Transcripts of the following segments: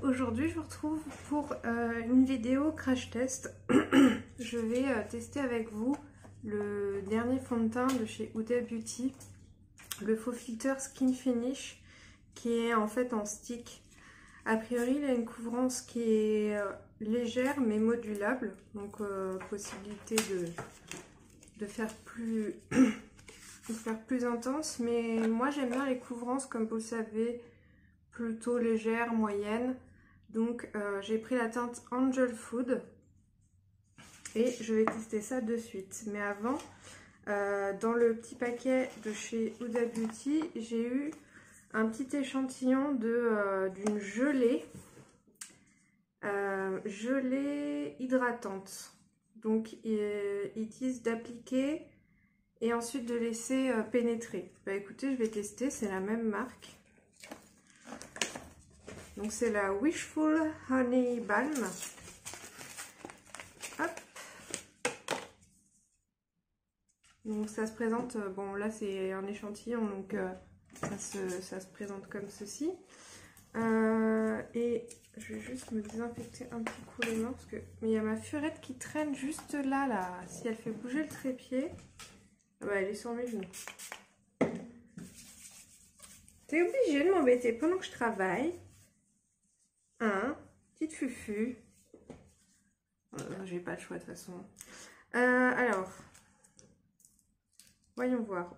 aujourd'hui je vous retrouve pour une vidéo crash test. Je vais tester avec vous le dernier fond de teint de chez Huda Beauty, le Faux Filter Skin Finish, qui est en fait en stick. A priori il a une couvrance qui est légère mais modulable, donc possibilité de faire plus intense, mais moi j'aime bien les couvrances, comme vous le savez, plutôt légères, moyennes. Donc j'ai pris la teinte Angel Food et je vais tester ça de suite. Mais avant, dans le petit paquet de chez Huda Beauty, j'ai eu un petit échantillon d'une gelée, gelée hydratante. Donc ils disent d'appliquer et ensuite de laisser pénétrer. Bah écoutez, je vais tester, c'est la même marque. Donc c'est la Wishful Honey Balm. Hop. Donc ça se présente, bon là c'est un échantillon, donc ça se présente comme ceci. Et je vais juste me désinfecter un petit coup les mains, parce que mais il y a ma furette qui traîne juste là. Si elle fait bouger le trépied, ah bah elle est sur mes genoux. T'es obligé de m'embêter pendant que je travaille. Hein, petite fufu. J'ai pas le choix de toute façon. Alors, voyons voir.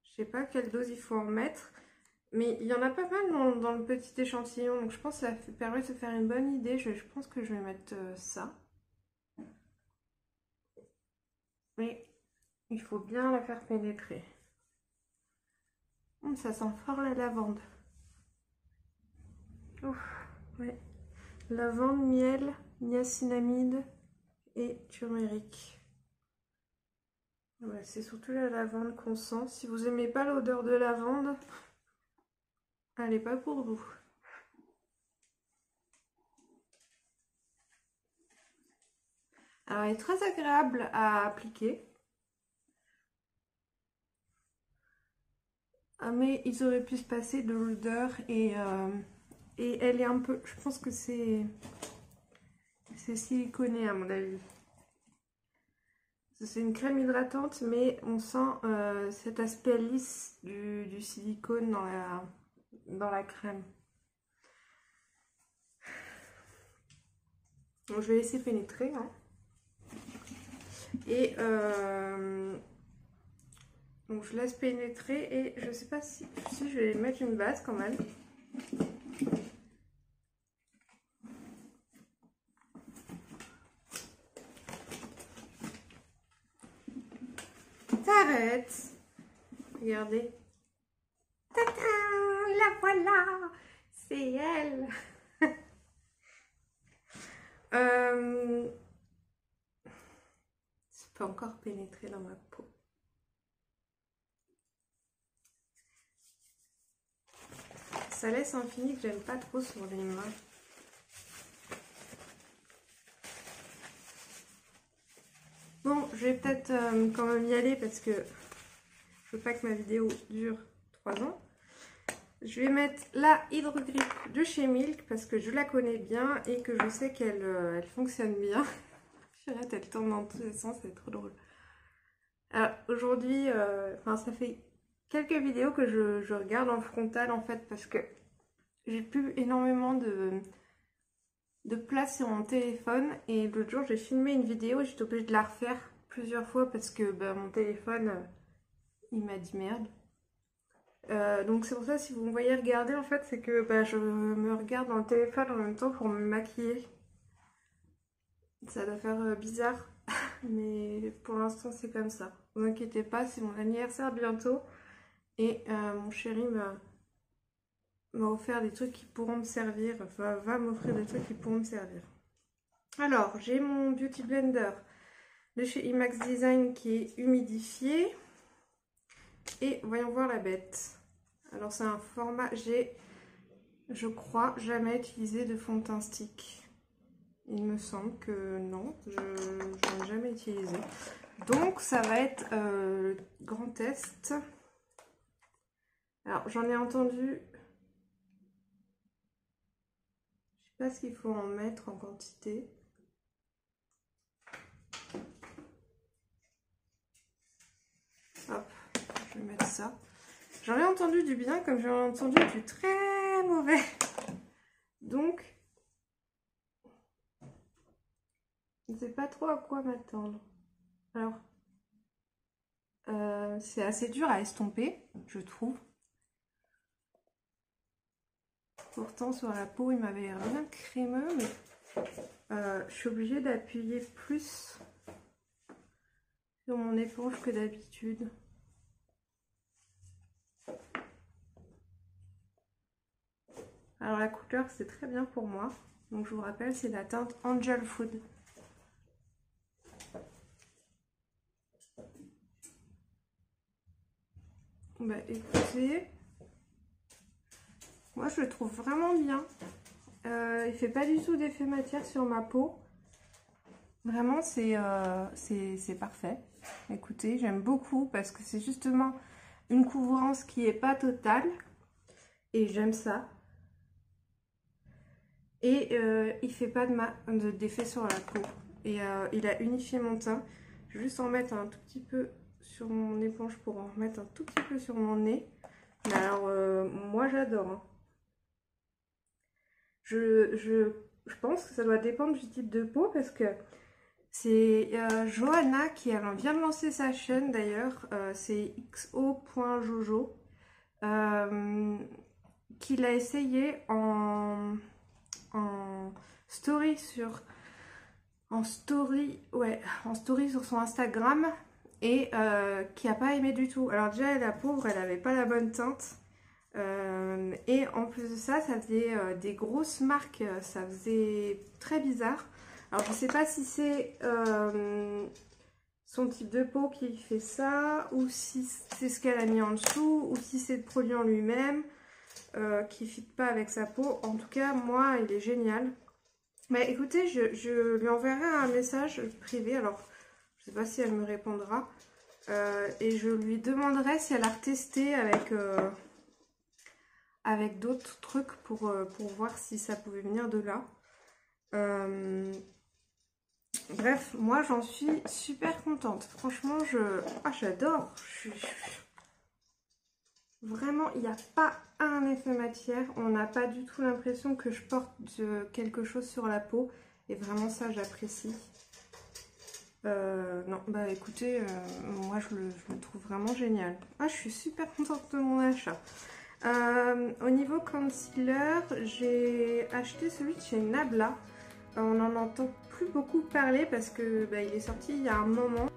Je sais pas quelle dose il faut en mettre, mais il y en a pas mal dans le petit échantillon, donc je pense que ça permet de se faire une bonne idée. Je pense que je vais mettre ça. Mais il faut bien la faire pénétrer. Ça sent fort la lavande. Ouf, ouais. Lavande, miel, niacinamide et turmeric. Ouais, c'est surtout la lavande qu'on sent. Si vous n'aimez pas l'odeur de lavande, elle n'est pas pour vous. Alors, elle est très agréable à appliquer. Mais ils auraient pu se passer de l'odeur et elle est un peu... Je pense que c'est siliconé à mon avis. C'est une crème hydratante, mais on sent cet aspect lisse du silicone dans la crème. Donc je vais laisser pénétrer. Hein. Et donc je laisse pénétrer et je sais pas si je vais mettre une base quand même. T'arrêtes. Regardez. Tadam, la voilà. C'est elle. C'est pas encore pénétré dans ma peau. Ça laisse un fini que j'aime pas trop sur les mains. Bon, je vais peut-être quand même y aller parce que je veux pas que ma vidéo dure 3 ans. Je vais mettre la Hydro Grip de chez Milk parce que je la connais bien et que je sais qu'elle elle fonctionne bien. Chirette, elle tourne dans tous les sens, c'est trop drôle. Alors aujourd'hui, ça fait quelques vidéos que je regarde en frontal en fait parce que j'ai plus énormément de place sur mon téléphone et l'autre jour j'ai filmé une vidéo et j'étais obligée de la refaire plusieurs fois parce que mon téléphone il m'a dit merde. Donc c'est pour ça, si vous me voyez regarder en fait, c'est que je me regarde dans le téléphone en même temps pour me maquiller. Ça doit faire bizarre, mais pour l'instant c'est comme ça. Ne vous inquiétez pas, c'est mon anniversaire bientôt et mon chéri m'a offert des trucs qui pourront me servir, enfin va m'offrir des trucs qui pourront me servir. Alors j'ai mon Beauty Blender de chez IMAX Design qui est humidifié et voyons voir la bête. Alors c'est un format, je crois, jamais utilisé de fond de teint stick. Il me semble que non, je n'en ai jamais utilisé. Donc ça va être le grand test. Alors, j'en ai entendu... Je sais pas ce qu'il faut en mettre en quantité. Hop, je vais mettre ça. J'en ai entendu du bien comme j'en ai entendu du très mauvais. Donc, je ne sais pas trop à quoi m'attendre. Alors, c'est assez dur à estomper, je trouve. Pourtant, sur la peau, il m'avait l'air bien crémeux, mais je suis obligée d'appuyer plus sur mon éponge que d'habitude. Alors, la couleur, c'est très bien pour moi. Donc, je vous rappelle, c'est la teinte Angel Food. Bah, écoutez, moi, je le trouve vraiment bien. Il fait pas du tout d'effet matière sur ma peau. Vraiment, c'est parfait. Écoutez, j'aime beaucoup parce que c'est justement une couvrance qui est pas totale. Et j'aime ça. Et il fait pas d'effet sur la peau. Et il a unifié mon teint. Je vais juste en mettre un tout petit peu sur mon éponge pour en remettre un tout petit peu sur mon nez. Mais alors, moi j'adore. Hein. Je pense que ça doit dépendre du type de peau parce que c'est Johanna qui vient de lancer sa chaîne d'ailleurs. C'est xo.jojo qui l'a essayé en story en story sur son Instagram et qui a pas aimé du tout. Alors déjà la pauvre, elle avait pas la bonne teinte et en plus de ça, ça faisait des grosses marques, ça faisait très bizarre. Alors je sais pas si c'est son type de peau qui fait ça ou si c'est ce qu'elle a mis en dessous ou si c'est le produit en lui-même qui ne fit pas avec sa peau. En tout cas, moi, il est génial. Mais écoutez, je lui enverrai un message privé. Alors, je ne sais pas si elle me répondra. Et je lui demanderai si elle a retesté avec d'autres trucs pour voir si ça pouvait venir de là. Bref, moi, j'en suis super contente. Franchement, j'adore. Vraiment, il n'y a pas un effet matière. On n'a pas du tout l'impression que je porte quelque chose sur la peau. Et vraiment ça, j'apprécie. Non, bah écoutez, moi je le trouve vraiment génial. Ah, je suis super contente de mon achat. Au niveau concealer, j'ai acheté celui de chez Nabla. On n'en entend plus beaucoup parler parce que bah, il est sorti il y a un moment.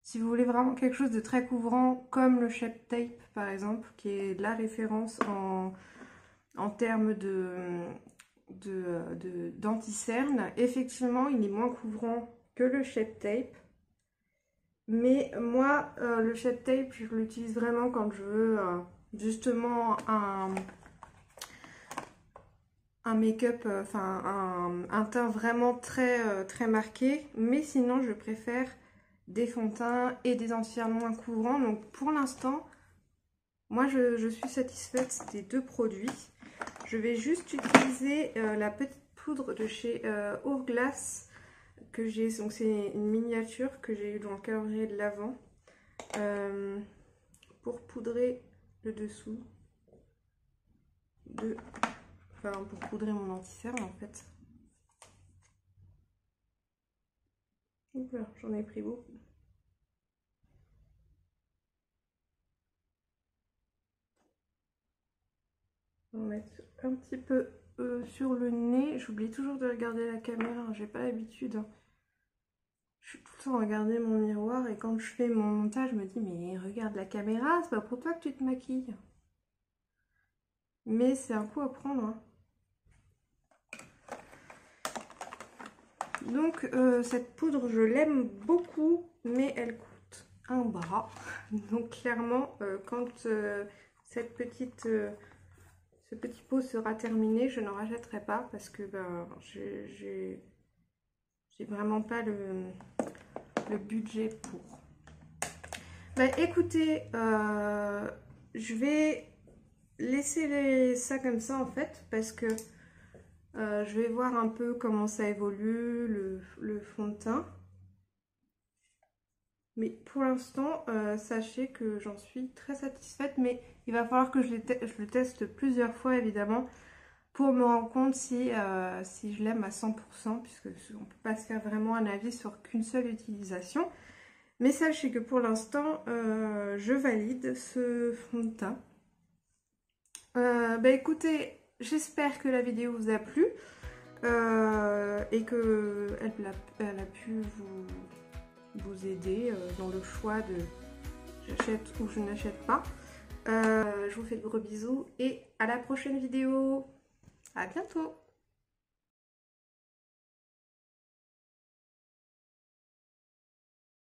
Si vous voulez vraiment quelque chose de très couvrant, comme le Shape Tape par exemple, qui est la référence en termes d'anti-cerne, effectivement il est moins couvrant que le Shape Tape. Mais moi, le Shape Tape, je l'utilise vraiment quand je veux justement un make-up, enfin un teint vraiment très marqué. Mais sinon, je préfère des fonds de teint et des anti-cernes moins couvrants. Donc pour l'instant, moi je suis satisfaite des deux produits. Je vais juste utiliser la petite poudre de chez Hourglass que j'ai. Donc c'est une miniature que j'ai eu dans le calendrier de l'Avent pour poudrer le dessous pour poudrer mon anti-cerne en fait. Voilà, j'en ai pris beaucoup. On va mettre un petit peu sur le nez. J'oublie toujours de regarder la caméra, j'ai pas l'habitude. Je suis tout le temps à regarder mon miroir et quand je fais mon montage, je me dis mais regarde la caméra, c'est pas pour toi que tu te maquilles. mais c'est un coup à prendre, hein. Donc cette poudre je l'aime beaucoup, mais elle coûte un bras. Donc clairement quand ce petit pot sera terminé, je n'en rachèterai pas parce que ben, j'ai vraiment pas le budget pour. Ben, écoutez, je vais laisser ça comme ça en fait parce que je vais voir un peu comment ça évolue le fond de teint. Mais pour l'instant, sachez que j'en suis très satisfaite, mais il va falloir que je le teste plusieurs fois évidemment pour me rendre compte si je l'aime à 100%, puisque on ne peut pas se faire vraiment un avis sur qu'une seule utilisation. Mais sachez que pour l'instant, je valide ce fond de teint. Bah écoutez, j'espère que la vidéo vous a plu et qu'elle a pu vous aider dans le choix de j'achète ou je n'achète pas. Je vous fais de gros bisous et à la prochaine vidéo. À bientôt.